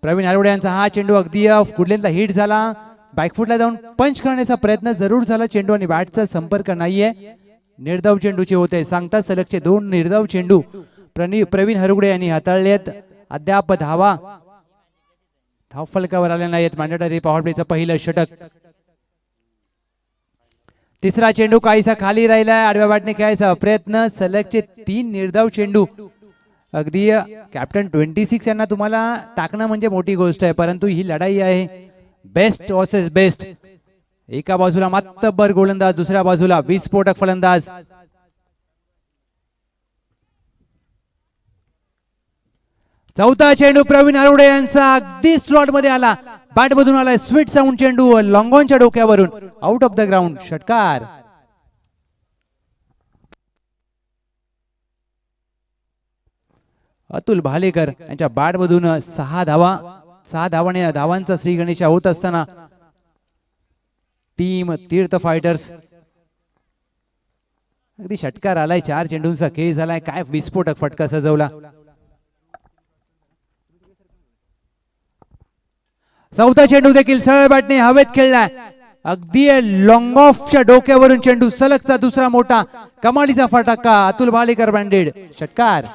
प्रवीण हरवडे यांचा हा चेंडू अगदी कुडलेला हिट झाला, बॅकफुटला जाऊन पंच करण्याचा प्रयत्न जरूर झाला, चेंडू आणि बॅटचा संपर्क नाहीये, निर्धाव चेंडूचे होते. सांगता सलगचे 2 निर्धाव चेंडू प्रवीण हरवडे यांनी हाताळलेत. अद्याप धावा फलकावर आल्या नाहीत. मॅन्डेटरी पॉवर प्लेचं पहिलं षटक. तिसरा चेंडू काहीसा खाली राहिलाय, आडव्या बॅटने खेळायचा प्रयत्न, सलगचे 3 निर्धाव चेंडू. अगदी कॅप्टन 26 यांना तुम्हाला टाकणं म्हणजे मोठी गोष्ट आहे, परंतु ही लढाई आहे बेस्ट वर्सेस बेस्ट. एका बाजूला मातब्बर गोलंदाज, दुसऱ्या बाजूला विस्फोटक फलंदाज. चौथा चेंडू प्रवीण हरवडे यांचा अगदी स्लॉट मध्ये आला, बॅट मधून आलाय स्वीट साऊंड चेंडू, लॉंगॉनच्या डोक्यावरून आउट ऑफ द ग्राउंड, षटकार. अतुल भालेकर यांच्या बॅट मधून 6 धावाने धावांचा श्री गणेश होत असताना टीम तीर्थ फायटर्स अगदी षटकार आलाय. 4 चेंडूंचा खेळ झालाय. काय विस्फोटक फटका सजवला. चौथा चेंडू देखील सरळ बॅटने हवेत खेळलाय, अगदी लॉंग ऑफच्या डोक्यावरून चेंडू, सलगचा दुसरा मोठा कमालीचा फटका. अतुल भालेकर बँडेड, षटकार.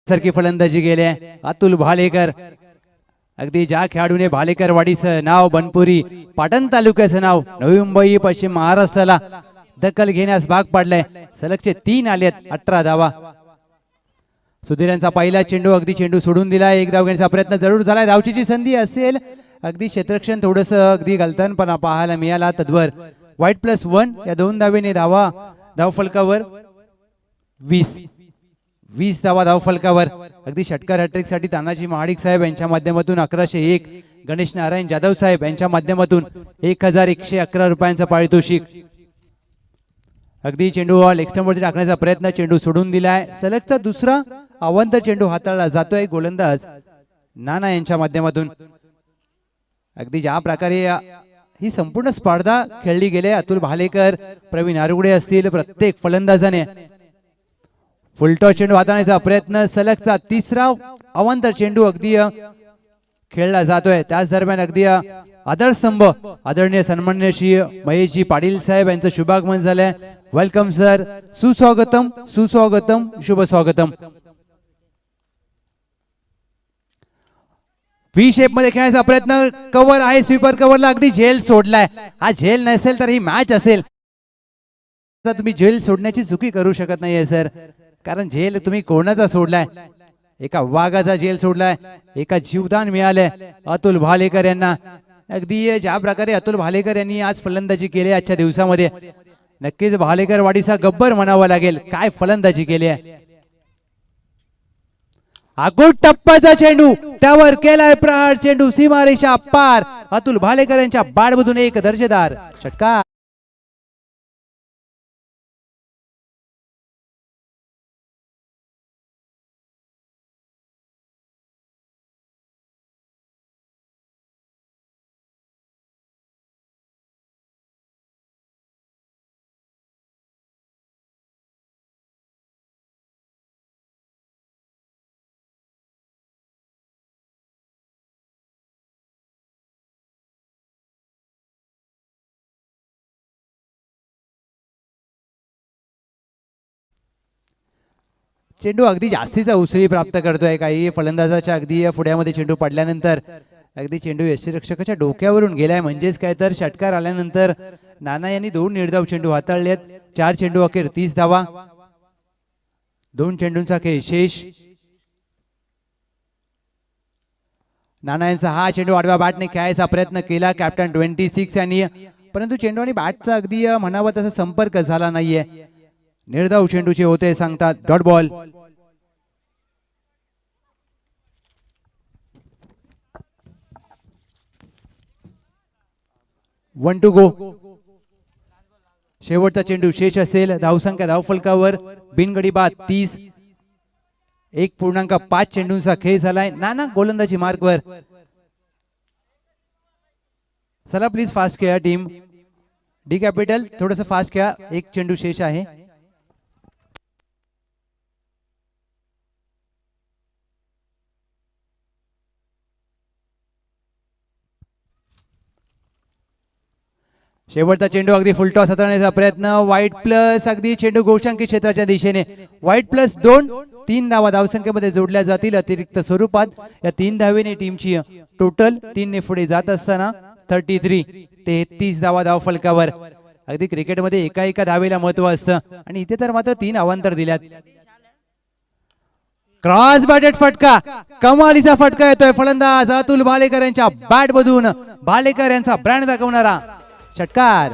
सारखी फलंदाजी गेले अतुल भालेकर. अगदी ज्या खेळाडूने भालेकर वाडीचं नाव, बनपुरी पाटण तालुक्याचं नाव नवी मुंबई पश्चिम महाराष्ट्राला दखल घेण्यास भाग पाडलाय. सलगचे 3 आलेत, 18 धावा. सुधीर यांचा पहिला चेंडू अगदी चेंडू सोडून दिलाय. 1 धाव घेण्याचा प्रयत्न जरूर झालाय, धावचीची संधी असेल, अगदी क्षेत्ररक्षण थोडस अगदी गलतानपणा पाहायला मिळाला. तद्वर वाईट +1 या 2 धावेने धाव फलकावर 20 धावा धाव फलकावर. अगदी षटकार हॅट्रिक साठी तानाजी महाडिक साहेब यांच्या माध्यमातून 1101, गणेश नारायण जाधव साहेब यांच्या माध्यमातून 1111 रुपयांचा पारितोषिक. अगदी चेंडू लेगस्टंपवरती टाकण्याचा प्रयत्न, चेंडू सोडून दिलाय. सलगचा दुसरा अवंतर चेंडू हाताळला जातोय गोलंदाज नाना यांच्या माध्यमातून. अगदी ज्या प्रकारे ही संपूर्ण स्पर्धा खेळली गेली, अतुल भालेकर, प्रवीण हरवडे असतील, प्रत्येक फलंदाजाने फुलटॉस चेंडू हाताळण्याचा प्रयत्न, सलगचा तिसरा अवंतर चेंडू अगदी खेळला जातोय. त्याच दरम्यान अगदी आदरस्तंभ आदरणीय सन्माननीय श्री महेशजी पाटील साहेब यांचं शुभागमन झालंय. वेलकम सर, सुस्वागतम सुस्वागतम, शुभ स्वागतम. व्ही शेप मध्ये खेळण्याचा प्रयत्न, कव्हर आहे, स्वीपर कव्हरला अगदी झेल सोडलाय. हा झेल नसेल तर ही मॅच असेल. तुम्ही झेल सोडण्याची चुकी करू शकत नाहीये सर, कारण झेल तुम्ही कोणाचा सोडलाय? एका वाघाचा झेल सोडलाय, एका जीवदान मिळालंय अतुल भालेकर यांना. अगदी ज्या प्रकारे अतुल भालेकर यांनी आज फलंदाजी केली आजच्या दिवसामध्ये, नक्कीच भालेकर वाडीचा गब्बर म्हणावा लागेल. काय फलंदाजी केली आहे. आगोट टप्प्याचा चेंडू त्यावर केलाय प्रहार, चेंडू सीमारेषा पार. अतुल भालेकर यांच्या बॅटमधून एक दर्जेदार षटकार. चेंडू अगदी जास्तीचा उसळी प्राप्त करतोय. काही फलंदाजाच्या अगदी पुढ्यामध्ये चेंडू पडल्यानंतर अगदी चेंडू यष्टीरक्षकाच्या डोक्यावरून गेलाय. म्हणजेच काय तर षटकार आल्यानंतर नाना यांनी 2 निर्धाव चेंडू हाताळलेत. 4 चेंडू अखेर 30 धावा. 2 चेंडूंचा खेळ शेष. नाना यांचा हा चेंडू आडव्या बॅटने खेळायचा प्रयत्न केला कॅप्टन 26 यांनी, परंतु चेंडू आणि बॅटचा अगदी म्हणावा तसा संपर्क झाला नाहीये. निर्धाव चेंडूचे होते सांगतात. Dot ball. One two go. शेवटचा चेंडू शेष असेल. धावसंख्या धावफलकावर बिनगडी बाद 30. 1.5 चेंडूंचा खेळ झालाय. नाना गोलंदाजी मार्कवर. चला प्लीज फास्ट खेळा टीम डी कॅपिटल, थोडस फास्ट खेळा. 1 चेंडू शेष आहे. शेवटचा चेंडू अगदी फुलटॉस हाताळण्याचा प्रयत्न. वाईट प्लस. अगदी चेंडू गोशांकित क्षेत्राच्या दिशेने. वाईट प्लस 2. 3 धावा धावसंख्येमध्ये जोडल्या जातील अतिरिक्त स्वरूपात. या 3 धावेने टीमची टोटल 3 ने पुढे जात असताना 33 धावा धावफलकावर. अगदी क्रिकेटमध्ये एका धावेला महत्व असतं आणि इथे तर मात्र 3 अवांतर दिल्यात. क्रॉस बॅटेड फटका. कमालीचा फटका येतोय. फलंदाज अतुल भालेकर यांच्या बॅट मधून. भालेकर यांचा ब्रँड दाखवणारा षटकार.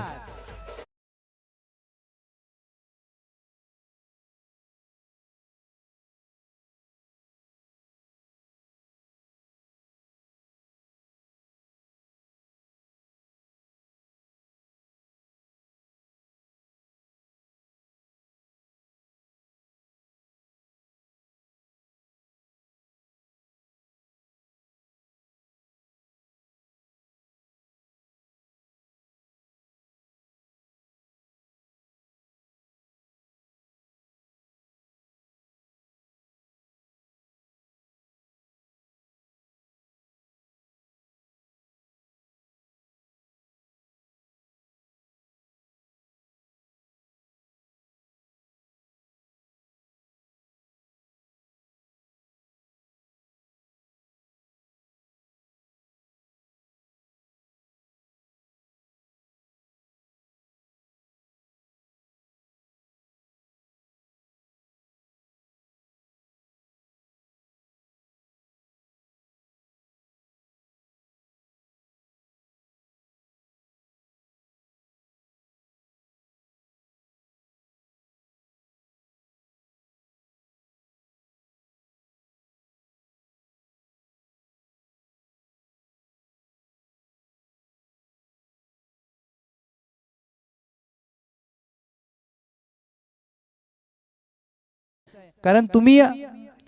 कारण तुम्ही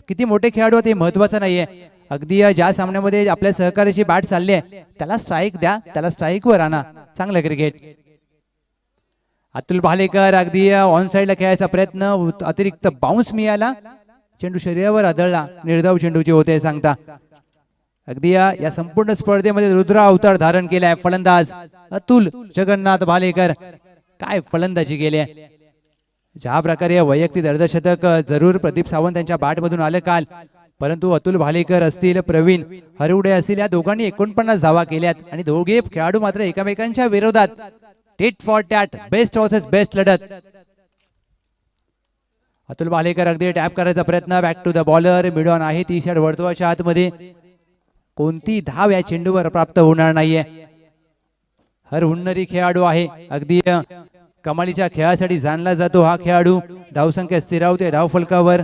किती मोठे खेळाडू आहात हे महत्वाचं नाहीये. अगदी ज्या सामन्यामध्ये आपल्या सहकार्याची बॅट चालली आहे त्याला स्ट्राईक द्या, त्याला स्ट्राईक वर आणा. चांगलं क्रिकेट. अतुल भालेकर अगदी ऑन साइडला खेळायचा प्रयत्न. अतिरिक्त बाउन्स मिळाला. चेंडू शरीरावर आदळला. निर्धाव चेंडूचे होते सांगता. अगदी या संपूर्ण स्पर्धेमध्ये रुद्र अवतार धारण केलाय फलंदाज अतुल जगन्नाथ भालेकर. काय फलंदाजी केली. ज्या प्रकारे वैयक्तिक अर्धशतक जरूर प्रदीप सावंत यांच्या बॅटमधून आलं काल, परंतु अतुल भालेकर असतील, प्रवीण हरवडे असतील, या दोघांनी 49 धावा केल्यात आणि दोघे खेळाडू मात्र एकमेकांच्या विरोधात tit for tat, best versus best लढत. अतुल भालेकर अगदी टॅप करायचा प्रयत्न. Back to the bowler. Mid on आहे. 30 वर्तुळाच्या आतमध्ये. कोणती धाव या चेंडूवर प्राप्त होणार नाहीये. हर हुन्नरी खेळाडू आहे. अगदी कमालीच्या खेळासाठी जाणला जातो हा खेळाडू. धावसंख्या स्थिरावते धावफलकावर.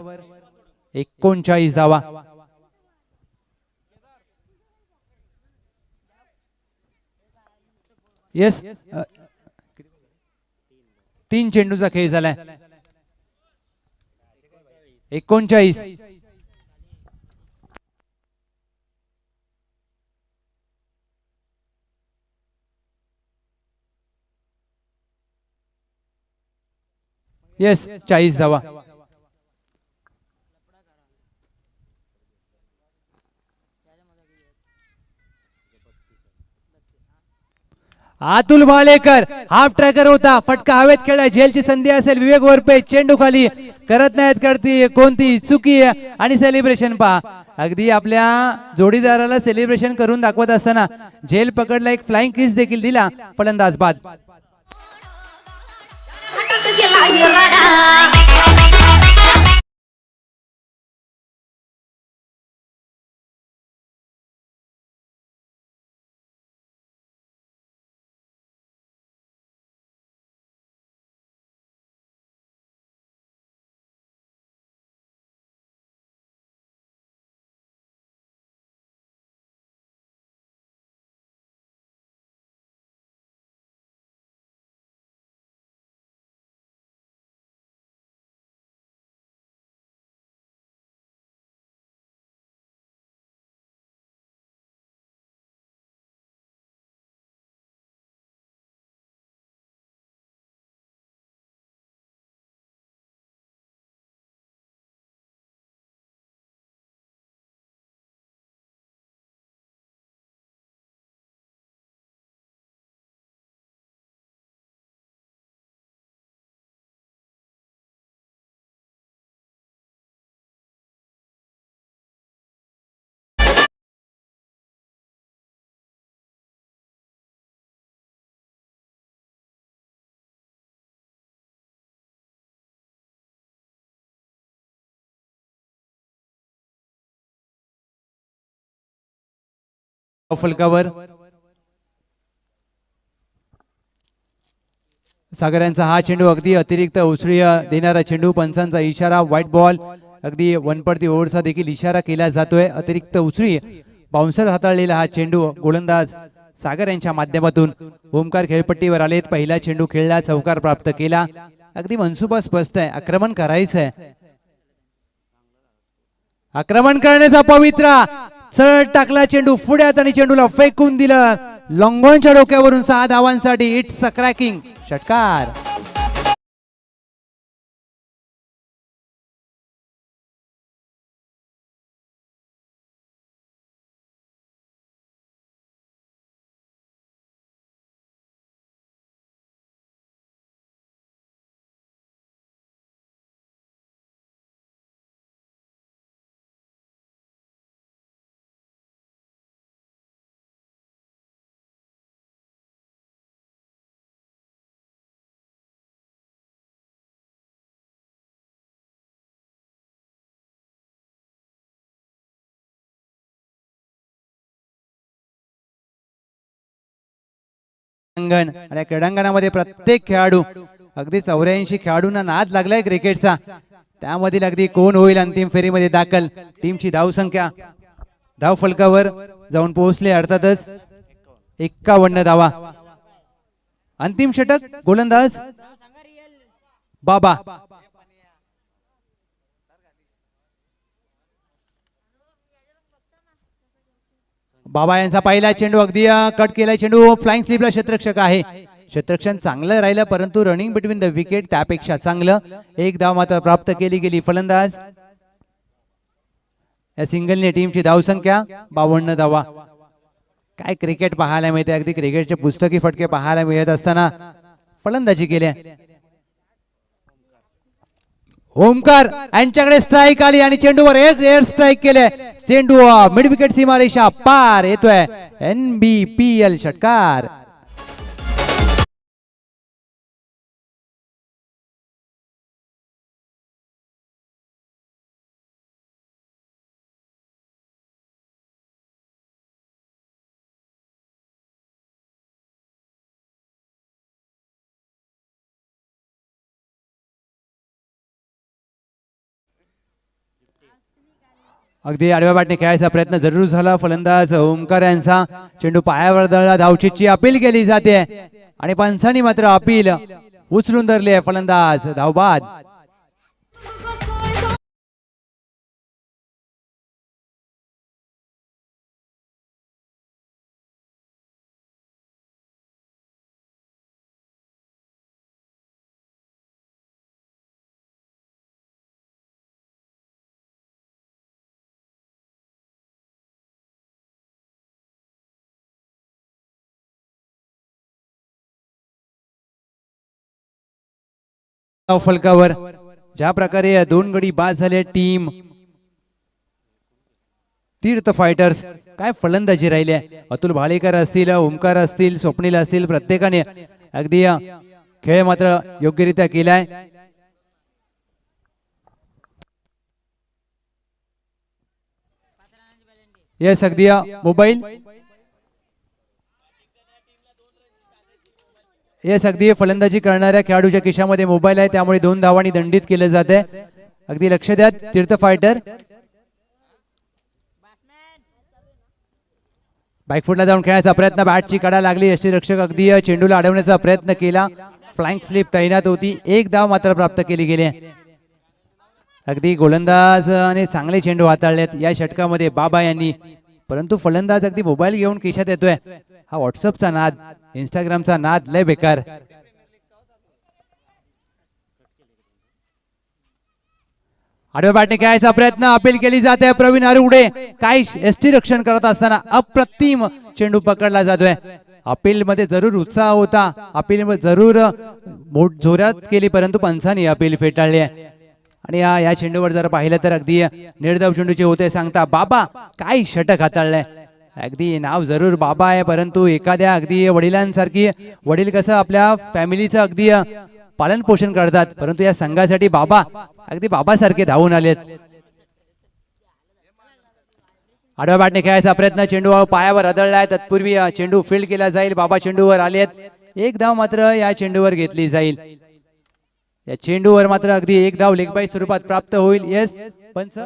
39 धावा. येस 3 चेंडूचा खेळ झालाय. 39. येस 40 धावा. अतुल भालेकर हाफ ट्रॅकर होता, फटका हवेत खेळला. झेलची संधी असेल. विवेक वरपे चेंडू खाली करत नाहीत करती कोणती चुकी आणि सेलिब्रेशन पहा. अगदी आपल्या जोडीदाराला सेलिब्रेशन करून दाखवत असताना झेल पकडला, एक फ्लाइंग किस देखील दिला. फलंदाज बाद. फलकावर सागर यांचा हा चेंडू अगदी अतिरिक्त उसळी देणारा चेंडू. पंचांचा इशारा व्हाईट बॉल. अगदी वनपडती ओव्हरचा देखील इशारा केला जातोय. अतिरिक्त उसळी बाउन्सर हाताळलेला हा चेंडू गोलंदाज सागर यांच्या माध्यमातून ओमकार खेळपट्टीवर आलेत. पहिला चेंडू खेळला, चौकार प्राप्त केला. अगदी मनसुबा स्पष्ट आहे, आक्रमण करायचंय. आक्रमण करण्याचा पवित्रा सरळ टाकला चेंडू पुढ्यात आणि चेंडूला फेकून दिलं. लॉंगॉनच्या डोक्यावरून 6 धावांसाठी इट्स अ क्रॅकिंग षटकार. आणि क्रीडांगणामध्ये प्रत्येक खेळाडू अगदी 84 खेळाडूंना नाद लागलाय क्रिकेटचा. त्यामधील अगदी कोण होईल अंतिम फेरीमध्ये दाखल. टीमची धाव संख्या धाव फलकावर जाऊन पोहोचले अर्थातच 51 धावा. अंतिम षटक गोलंदाज बाबा. बाबा यांचा पहिला चेंडू अगदी कट केला चेंडू. फ्लाइंग स्लिपला क्षेत्ररक्षक आहे. क्षेत्ररक्षण चांगलं राहिलं परंतु रनिंग बिटवीन द विकेट त्यापेक्षा चांगलं. एक धाव मात्र प्राप्त केली गेली. फलंदाज या सिंगलने टीमची धाव संख्या 52 धावा. काय क्रिकेट पाहायला मिळते. अगदी क्रिकेटचे पुस्तकी फटके पाहायला मिळत असताना फलंदाजी केली. ओमकार यांच्याकडे स्ट्राईक आली आणि चेंडूवर एक एअर स्ट्राईक केले. चेंडू मिड विकेट सीमारेषा पार येतोय. NBPL षटकार. अगदी आडव्या बाटने खेळायचा प्रयत्न जरूर झाला. फलंदाज ओमकार यांचा चेंडू पायावर दळला. धावचीची अपील केली जाते आणि पंचांनी मात्र अपील उचलून धरली आहे. फलंदाज धावबाद. फलकावर ज्या प्रकारे दोन गडी बाद झाले. टीम तीर्थ फायटर्स काय फलंदाजी राहिली. अतुल भालेकर असतील, ओमकार असतील, स्वप्नील असतील, प्रत्येकाने अगदी खेळ मात्र योग्यरित्या केलाय. येस अगदी मोबाईल. येस अगदी फलंदाजी करणाऱ्या खेळाडूच्या खिशामध्ये मोबाईल आहे, त्यामुळे 2 धावांनी दंडित केले जाते. अगदी लक्ष द्या तीर्थ फायटर. बॅकफुटला जाऊन खेळायचा प्रयत्न. बॅटची कडा लागली. यष्टीरक्षक अगदी चेंडूला अडवण्याचा प्रयत्न केला. फ्लाइंग स्लिप तैनात होती. 1 धाव मात्र प्राप्त केली गेली. अगदी गोलंदाज आणि चांगले चेंडू हाताळलेत या षटकामध्ये बाबा यांनी, परंतु फलंदाज अगदी मोबाईल घेऊन खिशात येतोय. हा व्हॉट्सअपचा नाद, इंस्टाग्रामचा नाद लय बेकार. आडव्या बॅटने खेळायचा प्रयत्न. अपील केली जाते. प्रवीण आरुडे काय एसटी रक्षण करत असताना अप्रतिम चेंडू पकडला जातोय. अपील मध्ये जरूर उत्साह होता. अपील जरूर जोरात केली, परंतु पंचांनी अपील फेटाळली आहे. आणि या चेंडूवर जर पाहिलं तर अगदी निर्धाव चेंडूचे होते सांगता बाबा काय षटक हाताळलंय. अगदी नाव जरूर बाबा आहे, परंतु एखाद्या अगदी वडिलांसारखी, वडील कसं आपल्या फॅमिलीचं अगदी पालन पोषण करतात, परंतु या संघासाठी बाबा अगदी बाबासारखे धावून आलेत. आडव्या बॅटने खेळायचा प्रयत्न. चेंडू पायावर आदळलाय. तत्पूर्वी चेंडू फील्ड केला जाईल. बाबा चेंडूवर आलेत. 1 धाव मात्र या चेंडूवर घेतली जाईल. या चेंडूवर मात्र अगदी 1 धाव लेगबाई स्वरूपात प्राप्त होईल. येस पंच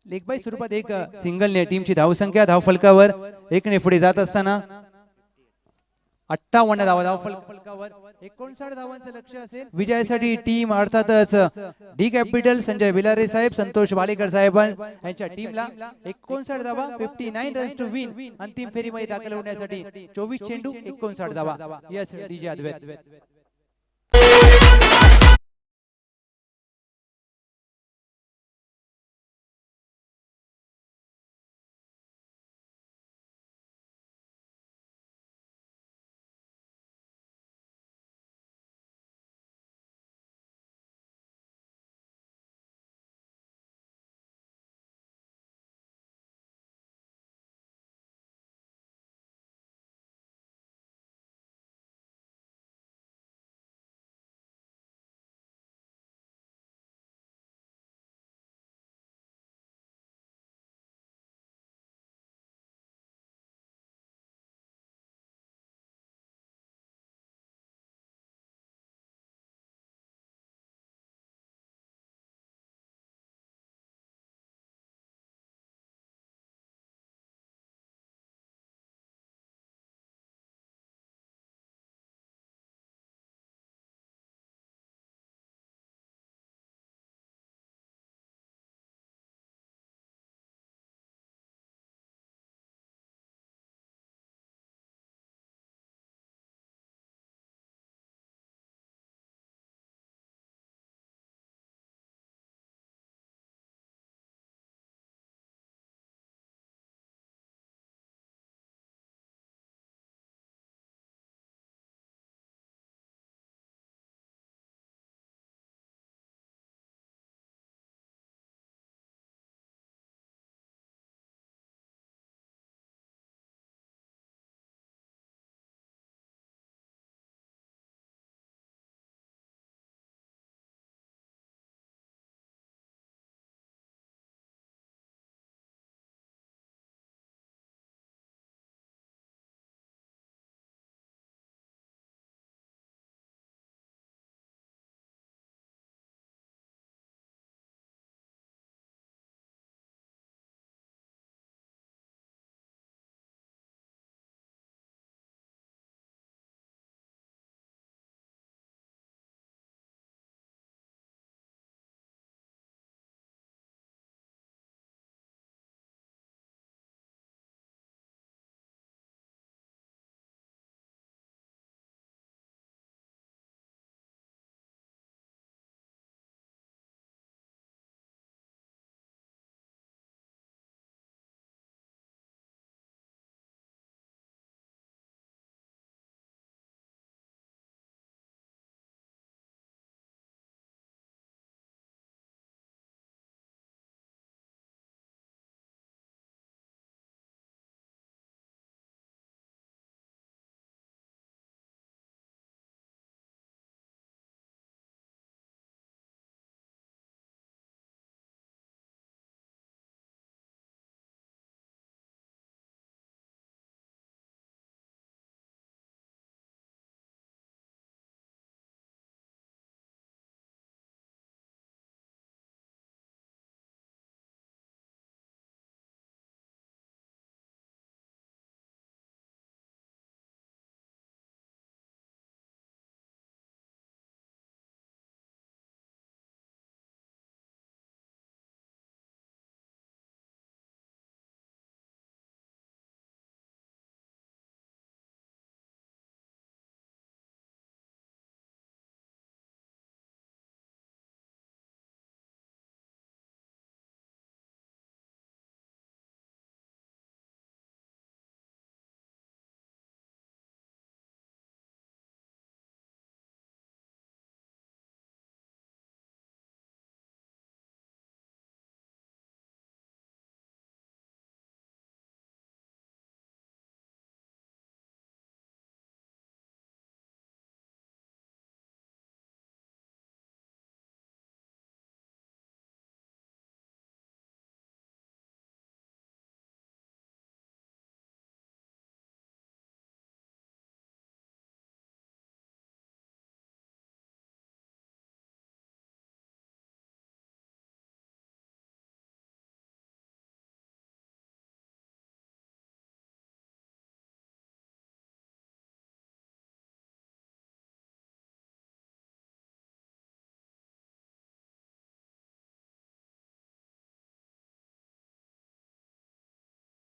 लेगबाई स्वरूपात 1 सिंगलने टीमची धावसंख्या धावफलकावर 1 ने पुढे जात असताना 58 धाव फलकावर 59 धावांचं लक्ष्य असेल विजयासाठी. टीम अर्थातच डी कॅपिटल संजय बिलारे साहेब, संतोष वालेकर साहेब यांच्या टीमला 59 धावा, 59 रन्स टू विन. अंतिम फेरीमध्ये दाखल होण्यासाठी 24 चेंडू 59 धावा. यस डीजे अद्वैत.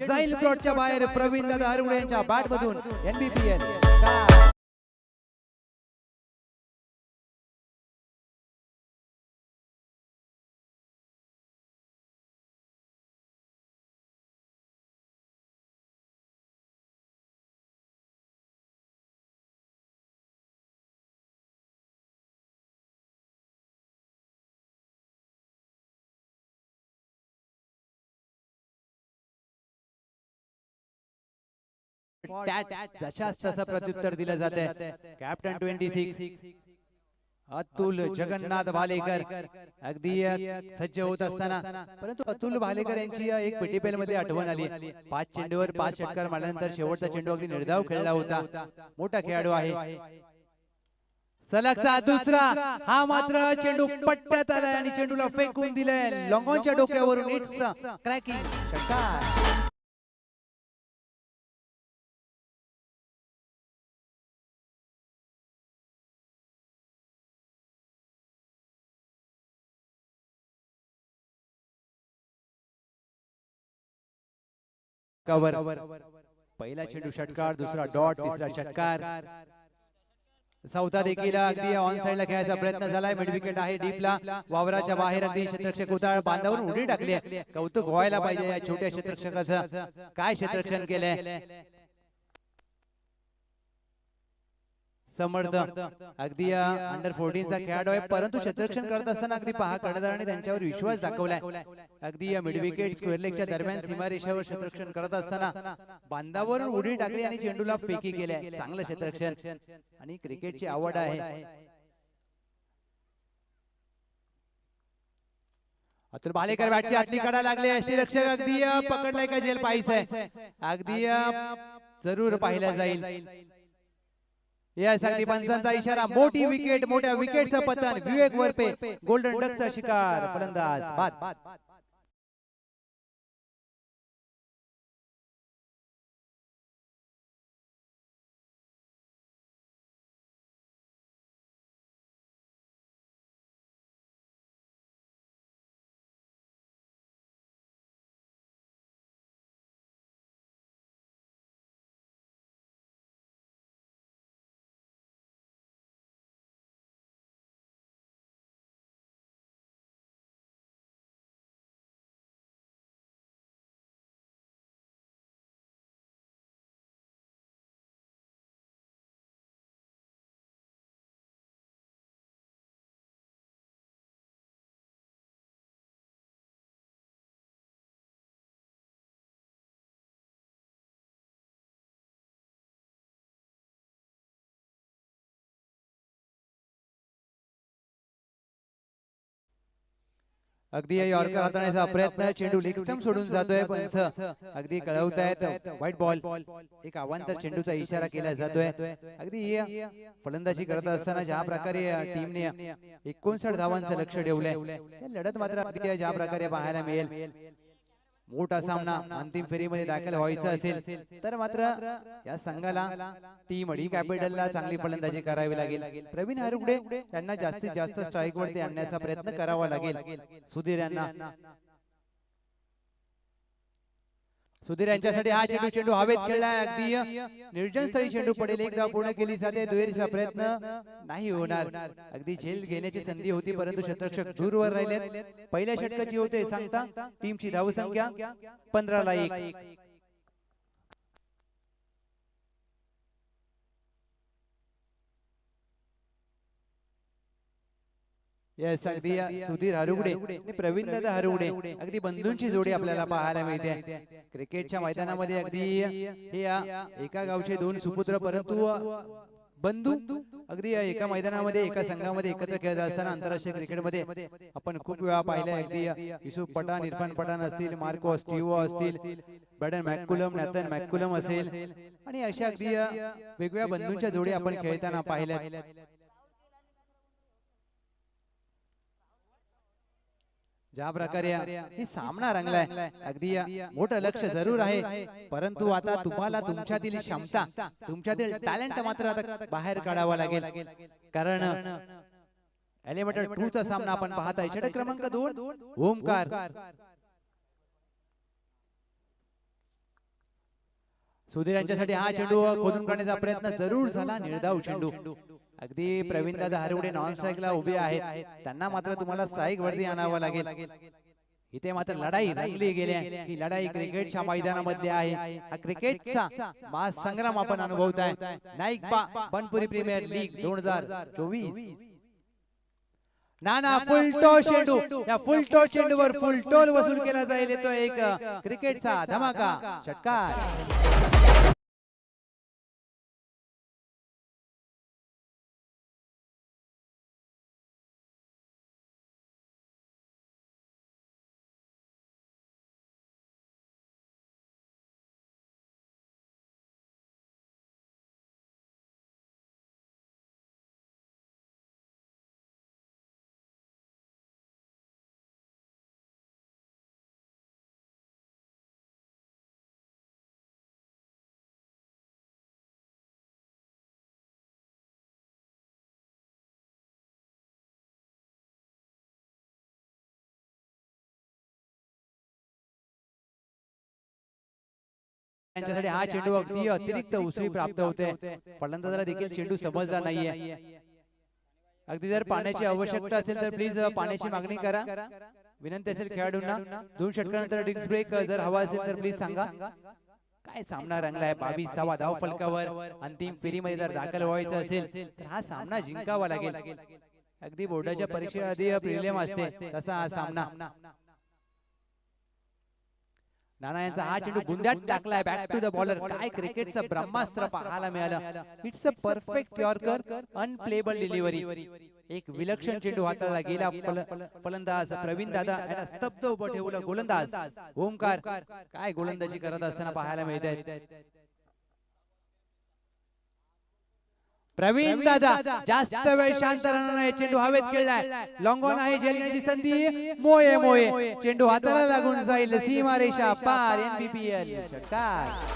जाईल प्लॉटच्या बाहेर प्रवीण दादा हरवडे यांच्या बॅट मधून NBPL जशाच तसं प्रत्युत्तर दिलं जाते. कॅप्टन 26 अतुल जगन्नाथ भालेकर अगदी सज्ज होत असताना परंतु अतुल भालेकर यांची एक पीटीपीएल मध्ये आठवण आली. 5 चेंडूवर 5 षटकार मारल्यानंतर शेवटचा चेंडू अगदी निर्धाव खेळला होता. मोठा खेळाडू आहे. सलगचा दुसरा हा मात्र चेंडू पट्ट्यात आलाय आणि चेंडूला फेकून दिलाय लॉंगॉनच्या डोक्यावरून. इट्स क्रॅकिंग षटकार. कवर पहिला चेंडू षटकार, दुसरा डॉट, तिसरा षटकार. चौथा देखील अगदी ऑन साइडला खेळायचा प्रयत्न झालाय. मिड विकेट आहे डीपला. वावराच्या बाहेर अगदी क्षेत्ररक्षक उतार बांधावरून उडी टाकली. कौतुक व्हायला पाहिजे या छोट्या क्षेत्ररक्षकाचं. काय क्षेत्ररक्षण केलंय. समर्थ अगदी अंडर 14 चा खेळाडू आहे परंतु क्षेत्ररक्षण करत असताना अगदी पहा कर्णधाराने त्यांच्यावर विश्वास दाखवलाय. अगदी मिड विकेट स्क्वेअर लेगच्या दरम्यान सीमारेषेवर क्षेत्ररक्षण करत असताना बांधावरून उडी टाकली आणि चेंडूला फेकी केल्या. चांगलं क्षेत्ररक्षण आणि क्रिकेटची आवड आहे. अतुल भालेकर बॅटची आतली कडा लागले. यष्टीरक्षक अगदी पकडलाय का जेल पाहिजे. अगदी जरूर पाहिला जाईल. यासाठी पंचांचा इशारा. मोठी विकेट, मोठ्या विकेटचं पतन. विवेक वरपे गोल्डन डकचा शिकार. फलंदाज बाद. अगदी यॉर्कर हाताळण्याचा प्रयत्न. चेंडू लेग स्टंप सोडून जातोय. पंच अगदी कळवतायत व्हाईट बॉल. एक अवांतर चेंडूचा इशारा केला जातोय. अगदी फलंदाजी करत असताना ज्या प्रकारे टीमने 59 धावांचं लक्ष ठेवलंय. लढत मात्र अगदी ज्या प्रकारे पाहायला मिळेल. मोठा सामना अंतिम फेरीमध्ये दाखल व्हायचा असेल तर मात्र या संघाला टीम डी कॅपिटलला चांगली फलंदाजी करावी लागेल. प्रवीण हरवडे यांना जास्तीत जास्त स्ट्राईक वरती आणण्याचा प्रयत्न करावा लागेल. सुधीर यांना. सुधीर यांच्यासाठी हा चेंडू हवेत खेळलाय. अगदी निर्जन स्थळी चेंडू पडेल. एक धाव पूर्ण केली जाते. दुहेरीचा प्रयत्न नाही होणार. अगदी झेल घेण्याची संधी होती परंतु क्षेत्ररक्षक दूरवर राहिले. पहिल्या षटकाची होते सांगता. टीमची धावसंख्या 15-1. येस अगदी सुधीर हरवडे आणि प्रवीण दादा हरवडे अगदी बंधूंची जोडी आपल्याला पाहायला मिळते. क्रिकेटच्या मैदानामध्ये अगदी हे एका गावचे दोन सुपुत्र परंतु बंधू अगदी एका मैदानामध्ये एका संघामध्ये एकत्र खेळत असताना आंतरराष्ट्रीय क्रिकेटमध्ये आपण खूप वेळा पाहिले. अगदी युसुफ पठाण, इरफान पठाण असतील, मार्को स्टिवो असतील, ब्रॅडन मॅककुलम, नॅथन मॅककुलम असेल आणि अशा अगदी वेगवेगळ्या बंधूंच्या जोडी आपण खेळताना पाहिल्या. ज्या प्रकारे ही सामना रंगलाय अगदी मोठं लक्ष जरूर आहे परंतु आता तुम्हाला तुमच्यातील क्षमता, तुमच्यातील टॅलेंट मात्र आता बाहेर काढावा लागेल. कारण एलिमिनेटर 2 चा सामना आपण पाहताय. षटक क्रमांक 2 ओमकार सुधीर यांच्यासाठी हा चेंडू खोदून काढण्याचा प्रयत्न जरूर झाला, निर्धाव चेंडू. अगदी प्रवीण दादा हरवडे नॉन स्ट्राईकला उभे आहेत, त्यांना मात्र तुम्हाला स्ट्राईक वरती आणावं लागेल. इथे मात्र लढाई रंगली गेली. ही लढाई क्रिकेटच्या मैदानामधली आहे. हा क्रिकेटचा महासंग्राम आपण अनुभवताय. Naik Banpuri premier league 2024. नाना फुलटो चेंडू, या फुलटो चेंडूवर फुलटोल वसूल केला जाईल. येतो एक क्रिकेटचा धमाका षटकार. त्यांच्यासाठी हा चेंडू अगदी अतिरिक्त उसळी प्राप्त होते. फलंदाजाला देखील चेंडू समजला नाहीये. अगदी जर पाण्याची आवश्यकता असेल तर प्लीज पाण्याची मागणी करा. विनंती असेल खेळाडूंना. 2 षटकानंतर ड्रिंक्स ब्रेक जर हवा असेल तर प्लीज सांगा. काय सामना रंगलाय. 22 धावा धाव फलकावर. अंतिम फेरीमध्ये जर दाखल व्हायचं असेल तर हा सामना जिंकावा लागेल. अगदी बोर्डाच्या परीक्षेआधी प्रिलिम असते तसा हा सामना. नाना यांचा हा चेंडू गुंड्यात टाकलाय. Back to the bowler. काय क्रिकेटचं ब्रह्मास्त्र पाहायला मिळालं. It's a perfect yorker, unplayable delivery. एक विलक्षण चेंडू हाताळला गेला. फलंदाज प्रवीण दादा यांना स्तब्ध उभं ठेवलं. गोलंदाज ओमकार काय गोलंदाजी करत असताना पाहायला मिळत आहे. प्रवीण दादा जास्त वेळ शांत राहणार नाही. चेंडू हवेत खेळलाय. लॉंग ऑन आहे. झेलण्याची संधी. मोये मोये चेंडू हाताला लागून जाईल. सीमा रेषा पार. एनपीपीएल षटकार.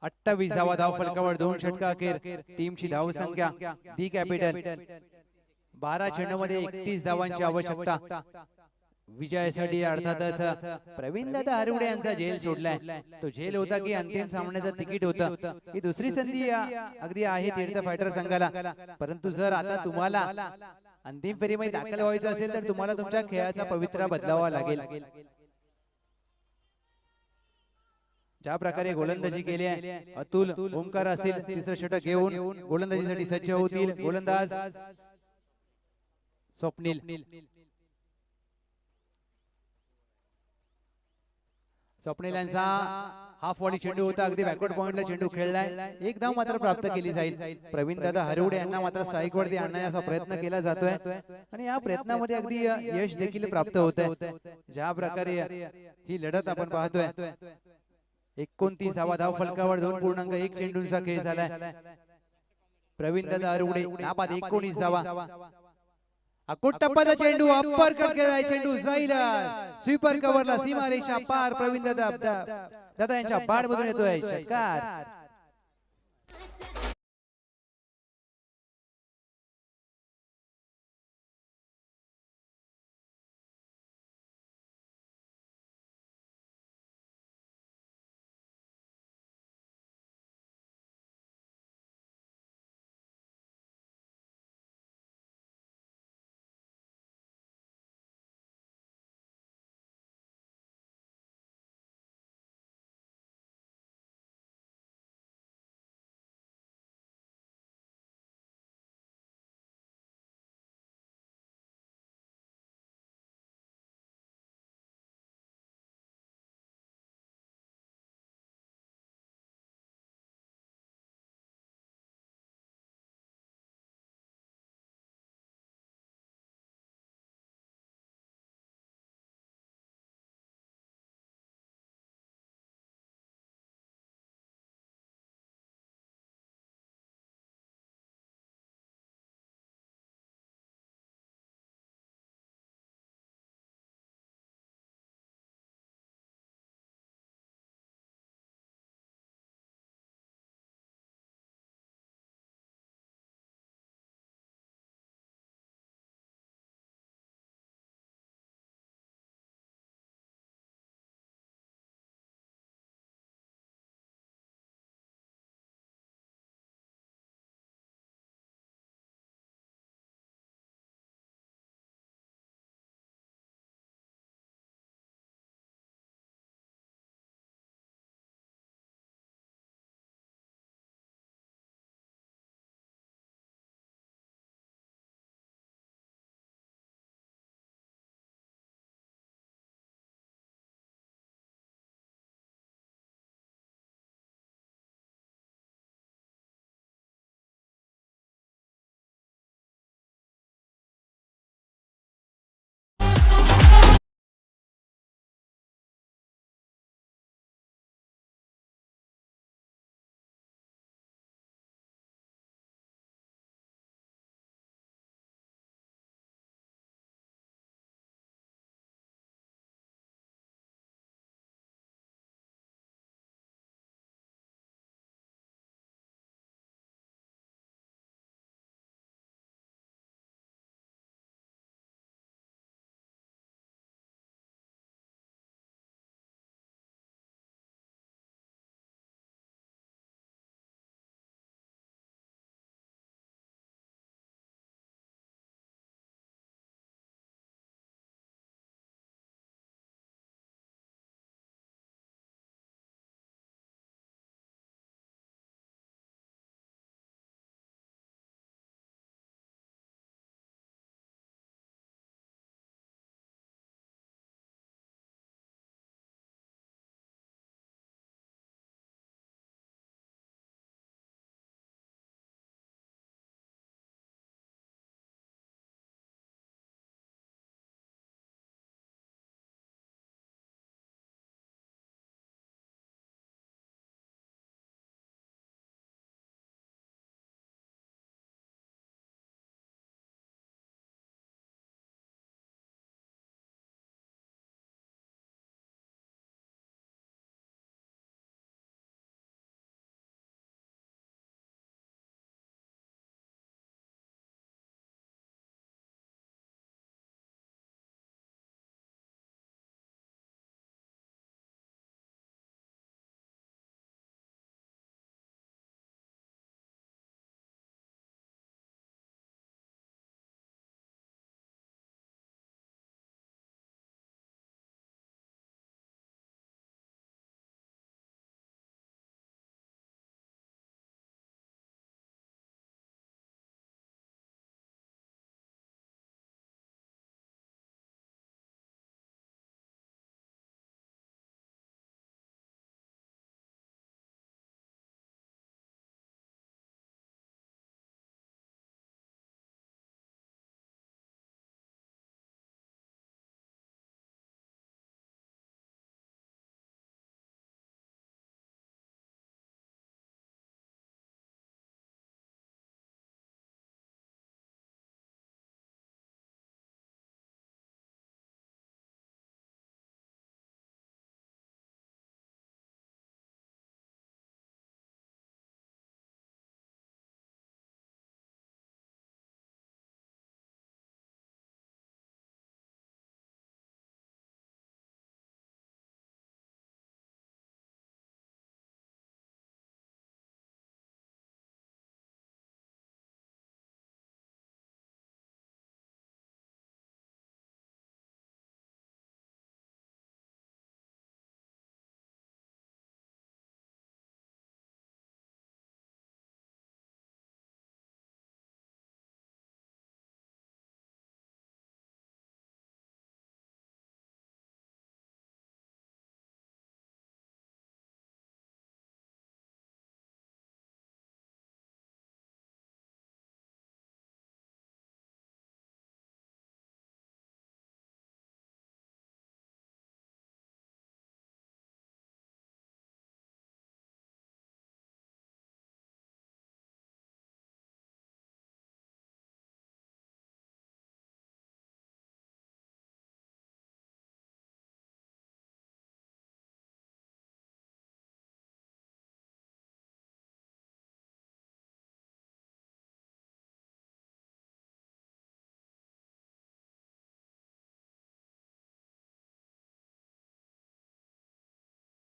अठ्ठावीस धावा धाव फलकावर. 2 षटका अखेर. टीमची धाव संख्या दी कॅपिटल 12 चेंडूमध्ये 31 धावांची आवश्यकता. विजयासाठी अर्थातच प्रवीण दादा हरवडे यांचा झेल सोडलाय. तो झेल होता की अंतिम सामन्याचं तिकीट होतं. ही दुसरी संधी अगदी आहे तीर्थ फायटर संघाला. परंतु जर आता तुम्हाला अंतिम फेरीमध्ये दाखल व्हायचं असेल तर तुम्हाला तुमच्या खेळाचा पवित्रा बदलावा लागेल. ज्या प्रकारे गोलंदाजी केली आहे अतुल, ओमकार असतील तिसरं षटक घेऊन गोलंदाजीसाठी सज्ज होतील. गोलंदाज स्वप्नील. स्वप्नील यांचा हाफ वॉली चेंडू होता. अगदी बॅकवर्ड पॉइंटला चेंडू खेळलाय. एक धाव मात्र प्राप्त केली जाईल. प्रवीण दादा हरवडे यांना मात्र स्ट्राईक वरती आणण्याचा प्रयत्न केला जातोय आणि या प्रयत्नामध्ये अगदी यश देखील प्राप्त होत आहे. ज्या प्रकारे ही लढत आपण पाहतोय. 29 धावा धाव फलकावर. 2.1 चेंडूंचा खेळ झालाय. प्रवीण दादा हरवडे नाबाद 19 धावा. अकोट टप्प्याचा चेंडू अप्पर कट केलाय. चेंडू जाईल स्वीपर कव्हरला. सीमा रेषा पार. प्रवीण दादा यांच्या बॅट मधून येतोय षटकार.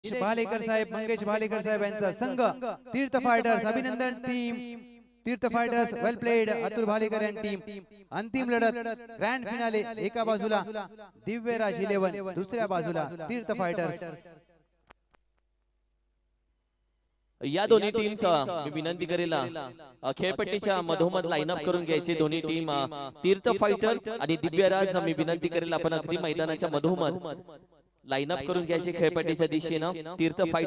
भालेकर साहेब, मंगेश भालेकर साहेब यांचा संघ तीर्थ फायटर्स. अभिनंदन टीम तीर्थ फायटर्स, वेल प्लेड. अतुल भालेकर यांची टीम. अंतिम लढत ग्रँड फिनाले. एका बाजूला दिव्यराज 11, दुसऱ्या बाजूला तीर्थ फायटर्स. या दोन्ही टीम्स मी विनंती करेल खेळपट्टीच्या मधोमध लाईनअप करून घ्यायचे. दोन्ही टीम तीर्थ फायटर आणि दिव्यराज मी विनंती करेल आपण अगदी मैदानाच्या मधोमध लाईनअप करून घ्यायचे खेळपट्टीच्या दिशेनं. तीर्थ फायटर